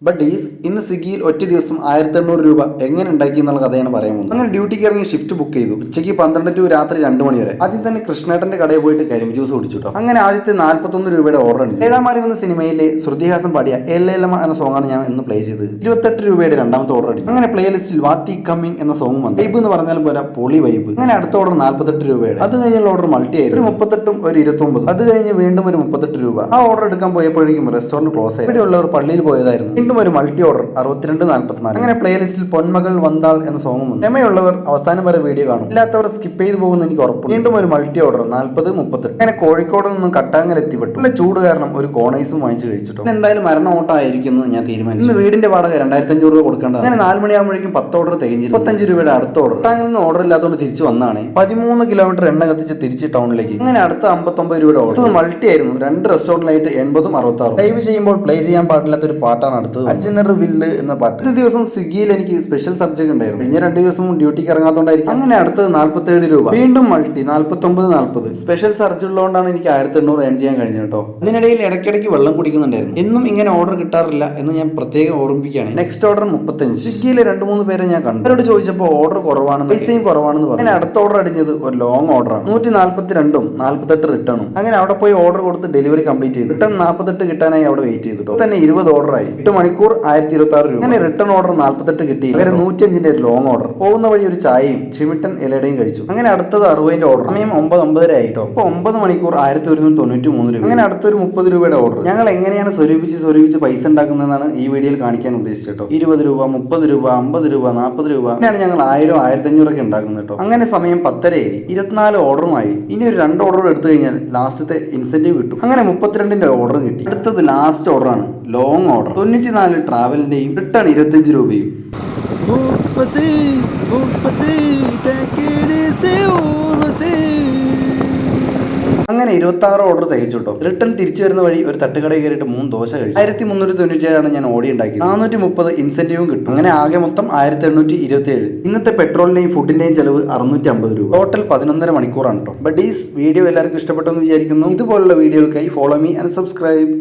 But is ഇന്ന് സ്വിഗ്ഗിയിൽ ഒറ്റ ദിവസം 1800 രൂപ എങ്ങനെ ഉണ്ടാക്കി എന്നുള്ള കഥയാണ് പറയാൻ പോകുന്നത്. അങ്ങനെ ഡ്യൂട്ടിക്ക് ഇറങ്ങി ഷിഫ്റ്റ് ബുക്ക് ചെയ്തു. ഉച്ചയ്ക്ക് 12 ടു രാത്രി 2 മണി വരെ. ആദ്യം തന്നെ കൃഷ്ണേട്ടന്റെ കടയിൽ പോയിട്ട് കരിമ്പ് ജ്യൂസ് കുടിച്ചിട്ടോ. അങ്ങനെ ആദ്യത്തെ 41 രൂപയുടെ ഓർഡർ ഉണ്ട്. ഏഴാമാരി എന്ന സിനിമയിലെ ശ്രുതിഹാസം പാടിയ എല്ലമ്മ എന്ന സോങ്ങാണ് ഞാൻ ഇന്ന് പ്ലേ ചെയ്തത്. 28 രൂപയുടെ രണ്ടാമത്തെ ഓർഡർ അടിക്കും. അങ്ങനെ പ്ലേ ലിസ്റ്റിൽ വാത്തി കമ്മിങ് എന്ന സോങ് വന്നു. വൈബ് എന്ന് പറഞ്ഞാൽ പോരാ, പൊളി വൈബ്. അങ്ങനെ അടുത്ത ഓർഡർ 48 രൂപയുടെ. അത് കഴിഞ്ഞുള്ള ഓർഡർ മൾട്ടി ആയിരുന്നു. ഒരു 38ഉം ഒരു 29. അത് കഴിഞ്ഞ് വീണ്ടും ഒരു 38 രൂപ. ആ ഓർഡർ എടുക്കാൻ പോയപ്പോഴേക്കും റെസ്റ്റോറന്റ് ക്ലോസ് ആയി. ഇവിടെയുള്ളവർ പള്ളിയിൽ പോയതായിരുന്നു. വീണ്ടും ഒരു മൾട്ടി ഓർഡർ 62-44. അങ്ങനെ പ്ലേലിസ്റ്റിൽ പൊന്മകൾ വന്താൾ എന്ന സോങ്ങും വന്നു. ക്ഷമയുള്ളവർ അവസാനം വരെ വീഡിയോ കാണും, ഇല്ലാത്തവർ സ്കിപ്പ് ചെയ്ത് പോകുന്ന എനിക്ക് ഉറപ്പുണ്ട്. വീണ്ടും ഒരു മൾട്ടി ഓർഡർ 40-38. അങ്ങനെ കോഴിക്കോട് നിന്നും കട്ടാങ്ങൽ എത്തിപ്പെട്ടു. നല്ല ചൂട് കാരണം ഒരു കോണൈസും വാങ്ങിച്ച് കഴിച്ചിട്ടോ. എന്തായാലും മരണ ഓട്ടമായിരിക്കും ഞാൻ തീരുമാനിച്ചു. ഇന്ന് വീടിന്റെ വാടക 2500 രൂപ കൊടുക്കേണ്ടത്. അങ്ങനെ 4 മണിയാകുമ്പോഴേക്കും 10 ഓർഡർ തികഞ്ഞു. 35 രൂപയുടെ അടുത്ത ഓർഡർ. കട്ടാങ്ങിൽ നിന്ന് ഓർഡർ ഇല്ലാത്തതുകൊണ്ട് തിരിച്ചു വന്നാണ്. 13 കിലോമീറ്റർ എണ്ണ കത്തിച്ച് തിരിച്ച് ടൗണിലേക്ക്. അങ്ങനെ അടുത്ത 59 രൂപയുടെ ഓർഡർ. മൾട്ടി ആയിരുന്നു. 2 റെസ്റ്റോറന്റിലായിട്ട് 80-66. ലൈവ് ചെയ്യുമ്പോൾ പ്ലേ ചെയ്യാൻ പാടില്ലാത്ത ഒരു പാട്ടാണ് അടുത്തത്. അർജുനർ വില്ല് എന്ന പാട്ട്. ഒരു ദിവസം സ്വിഗ്ഗിയിൽ എനിക്ക് സ്പെഷ്യൽ സബ്ജക്ട് ഉണ്ടായിരുന്നു. കഴിഞ്ഞ 2 ദിവസം ഡ്യൂട്ടിക്ക് ഇറങ്ങാത്തോണ്ടായിരിക്കും. അങ്ങനെ അടുത്തത് 47 രൂപ. വീണ്ടും മൾട്ടി 49-40. സ്പെഷ്യൽ സർജ് ഉള്ളതുകൊണ്ടാണ് എനിക്ക് 1800 ഏൺ ചെയ്യാൻ കഴിഞ്ഞു കേട്ടോ. ഇതിനിടയിൽ ഇടയ്ക്കിടയ്ക്ക് വെള്ളം കുടിക്കുന്നുണ്ടായിരുന്നു. എന്നും ഇങ്ങനെ ഓർഡർ കിട്ടാറില്ല എന്ന് ഞാൻ പ്രത്യേകം ഓർമ്മിപ്പിക്കുകയാണ്. Next order 35. സ്വിഗ്ഗിയിലെ 2-3 പേരെ ഞാൻ കണ്ടു. അവരോട് ചോദിച്ചപ്പോൾ ഓർഡർ കുറവാണെന്ന്, പൈസയും കുറവാണെന്ന് പറഞ്ഞു. അങ്ങനെ അടുത്ത ഓർഡർ അടിഞ്ഞത് ഒരു ലോങ് ഓർഡറാണ്. 142ഉം 48 റിട്ടേണും. അങ്ങനെ അവിടെ പോയി ഓർഡർ കൊടുത്ത് ഡെലിവറി കംപ്ലീറ്റ് ചെയ്തു. റിട്ടേൺ 48 കിട്ടാനായി അവിടെ വെയിറ്റ് ചെയ്തിട്ടോ. തന്നെ 20 ഓർഡറായി. 8 മണിക്കൂർ 1026 രൂപ. അങ്ങനെ റിട്ടേൺ ഓർഡർ 48 കിട്ടി. അങ്ങനെ 105ന്റെ ഒരു ലോങ് ഓർഡർ. പോകുന്ന വഴി ഒരു ചായയും ചിമിട്ടൻ ഇലയുടെയും കഴിച്ചു. അങ്ങനെ അടുത്തത് 60ന്റെ ഓർഡർ. സമയം 9:50 ആയിട്ടോ. ഇപ്പൊ 9 മണിക്കൂർ 1193 രൂപ. അങ്ങനെ അടുത്തൊരു 30 രൂപയുടെ ഓർഡർ. ഞങ്ങൾ എങ്ങനെയാണ് സ്വരൂപിച്ച് പൈസ ഉണ്ടാക്കുന്നതെന്നാണ് ഈ വീഡിയോയിൽ കാണിക്കാൻ ഉദ്ദേശിച്ചിട്ടോ. 20 രൂപ, 30 രൂപ, 50 രൂപ, 40 രൂപ. അങ്ങനെയാണ് ഞങ്ങൾ 1000-1500 ഒക്കെ ഉണ്ടാക്കുന്നത് കേട്ടോ. അങ്ങനെ സമയം 10:30 ആയി. 24 ഓർഡറുമായി. ഇനി ഒരു 2 ഓർഡർ എടുത്തു കഴിഞ്ഞാൽ ലാസ്റ്റത്തെ ഇൻസെന്റീവ് കിട്ടും. അങ്ങനെ 32ന്റെ ഓർഡർ കിട്ടി. അടുത്തത് ലാസ്റ്റ് ഓർഡർ ആണ്, ലോങ് ഓർഡർ. 94 ട്രാവലിന്റെയും റിട്ടേൺ 25 രൂപയും. അങ്ങനെ 26 ഓർഡർ തികച്ചു കേട്ടോ. റിട്ടേൺ തിരിച്ചു വരുന്ന വഴി ഒരു തട്ടുകടയിൽ കയറിയിട്ട് 3 ദോശ കഴിച്ചു. 1397 ഞാൻ ഓടി ഉണ്ടാക്കിയത്. 430 ഇൻസെന്റീവും കിട്ടും. അങ്ങനെ ആകെ മൊത്തം 1827. ഇന്നത്തെ പെട്രോളിന്റെയും ഫുഡിന്റെയും ചെലവ് 650 രൂപ. ടോട്ടൽ 11.5 മണിക്കൂറാണ് കേട്ടോ. ബട്ട് ഈസ് വീഡിയോ എല്ലാവർക്കും ഇഷ്ടപ്പെട്ടെന്ന് വിചാരിക്കുന്നു. ഇതുപോലുള്ള വീഡിയോകൾക്കായി ഫോളോ മീ ആൻഡ് സബ്സ്ക്രൈബ്.